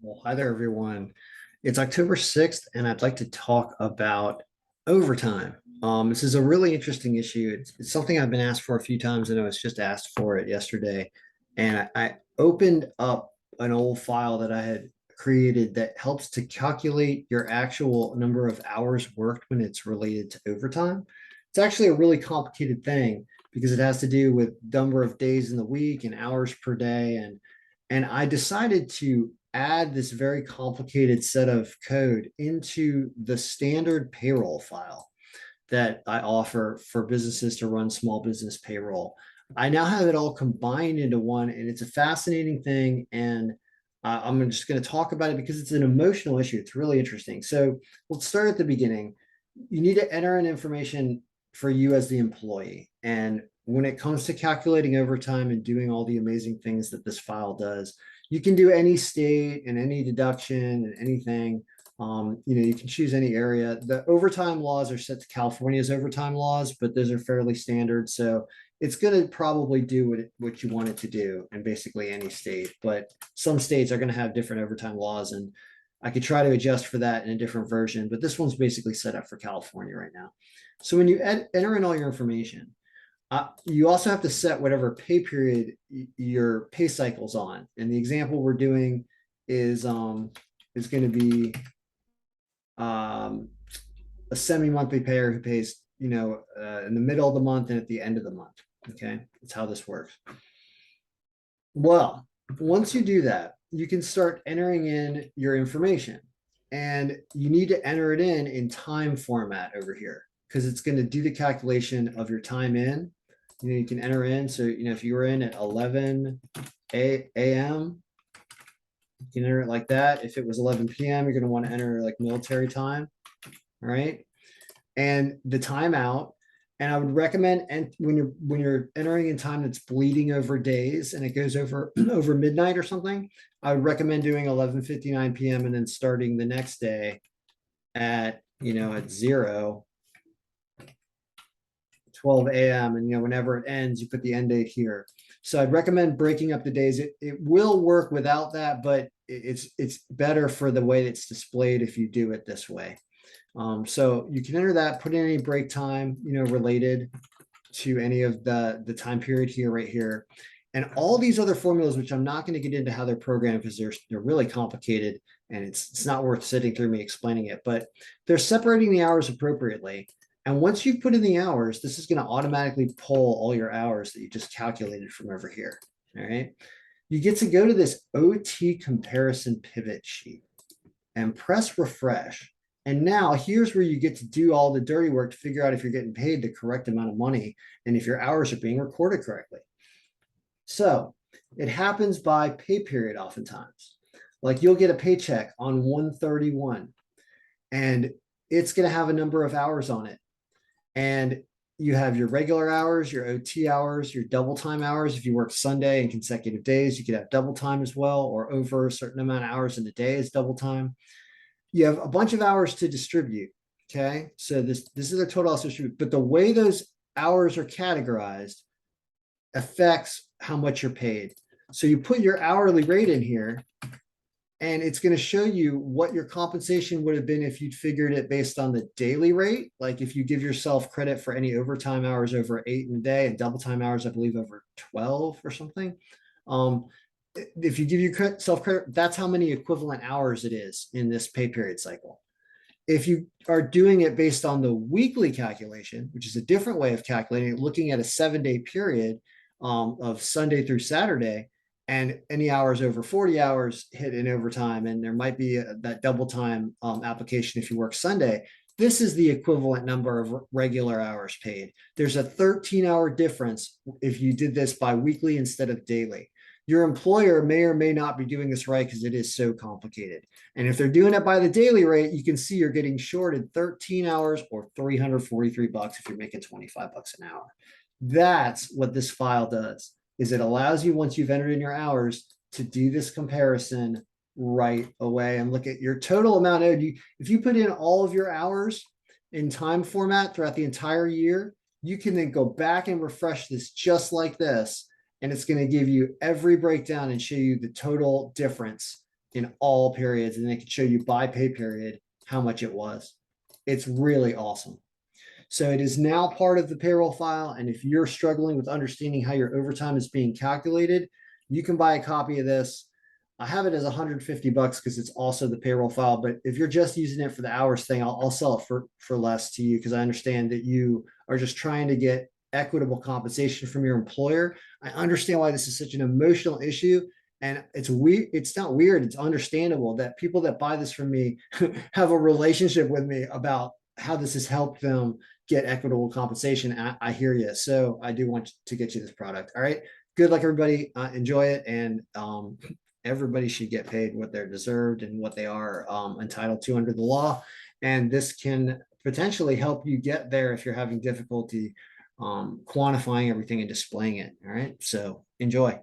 Well, hi there, everyone. It's October 6th, and I'd like to talk about overtime. This is a really interesting issue. It's something I've been asked for a few times, and I was just asked for it yesterday. And I opened up an old file that I had created that helps to calculate your actual number of hours worked when it's related to overtime. It's actually a really complicated thing because it has to do with number of days in the week and hours per day. And I decided to add this very complicated set of code into the standard payroll file that I offer for businesses to run small business payroll. I now have it all combined into one, and it's a fascinating thing. And I'm just going to talk about it because it's an emotional issue. It's really interesting. So let's start at the beginning. You need to enter in information for you as the employee. And when it comes to calculating overtime and doing all the amazing things that this file does, you can do any state and any deduction and anything. You can choose any area. The overtime laws are set to California's overtime laws, but those are fairly standard. So it's going to probably do what you want it to do in basically any state. But some states are going to have different overtime laws, and I could try to adjust for that in a different version. But this one's basically set up for California right now. So when you enter in all your information, you also have to set whatever pay period your pay cycle's on. And the example we're doing is going to be um, a semi-monthly payer who pays, in the middle of the month and at the end of the month. Okay, that's how this works. Well, once you do that, you can start entering in your information, and you need to enter it in time format over here because it's going to do the calculation of your time in. You can enter in. So, if you were in at 11 a.m., you can enter it like that. If it was 11 p.m., you're going to want to enter like military time. All right. And the timeout. And I would recommend, and when you're entering in time that's bleeding over days and it goes over over midnight or something, I would recommend doing 11:59 p.m. and then starting the next day at 12 a.m. And whenever it ends, you put the end date here. So I'd recommend breaking up the days. It will work without that, but it's better for the way it's displayed if you do it this way. So you can enter that, put in any break time, related to any of the time period here, right here. And all these other formulas, which I'm not going to get into how they're programmed because they're really complicated and it's not worth sitting through me explaining it, but they're separating the hours appropriately. And once you've put in the hours, this is going to automatically pull all your hours that you just calculated from over here. All right. You get to go to this OT comparison pivot sheet and press refresh. And now here's where you get to do all the dirty work to figure out if you're getting paid the correct amount of money and if your hours are being recorded correctly. So it happens by pay period oftentimes. Like you'll get a paycheck on 131 and it's going to have a number of hours on it. And you have your regular hours, your OT hours, your double time hours. If you work Sunday and consecutive days, you could have double time as well, or over a certain amount of hours in a day is double time. You have a bunch of hours to distribute. Okay. So this is a total hours distribute, but the way those hours are categorized affects how much you're paid. So you put your hourly rate in here and it's going to show you what your compensation would have been if you'd figured it based on the daily rate. Like if you give yourself credit for any overtime hours over 8 in a day and double time hours, I believe over 12 or something. If you give yourself credit, that's how many equivalent hours it is in this pay period cycle. If you are doing it based on the weekly calculation, which is a different way of calculating it, looking at a 7-day period of Sunday through Saturday, and any hours over 40 hours hit in overtime, and there might be that double time application if you work Sunday. This is the equivalent number of regular hours paid. There's a 13-hour difference if you did this bi-weekly instead of daily. Your employer may or may not be doing this right because it is so complicated. And if they're doing it by the daily rate, you can see you're getting shorted 13 hours or $343 if you're making $25 an hour. That's what this file does, is it allows you, once you've entered in your hours, to do this comparison right away and look at your total amount owed. If you put in all of your hours in time format throughout the entire year, you can then go back and refresh this just like this. And it's going to give you every breakdown and show you the total difference in all periods, and they can show you by pay period how much it was. It's really awesome. So it is now part of the payroll file. And if you're struggling with understanding how your overtime is being calculated, you can buy a copy of this. I have it as 150 bucks because it's also the payroll file. But if you're just using it for the hours thing, I'll sell it for less to you, because I understand that you are just trying to get equitable compensation from your employer. I understand why this is such an emotional issue. And it's weird. It's not weird. It's understandable that people that buy this from me have a relationship with me about how this has helped them get equitable compensation. I hear you. So I do want to get you this product. All right. Good luck, everybody. Enjoy it. And everybody should get paid what they're deserved and what they are entitled to under the law. And this can potentially help you get there if you're having difficulty quantifying everything and displaying it. All right. So enjoy.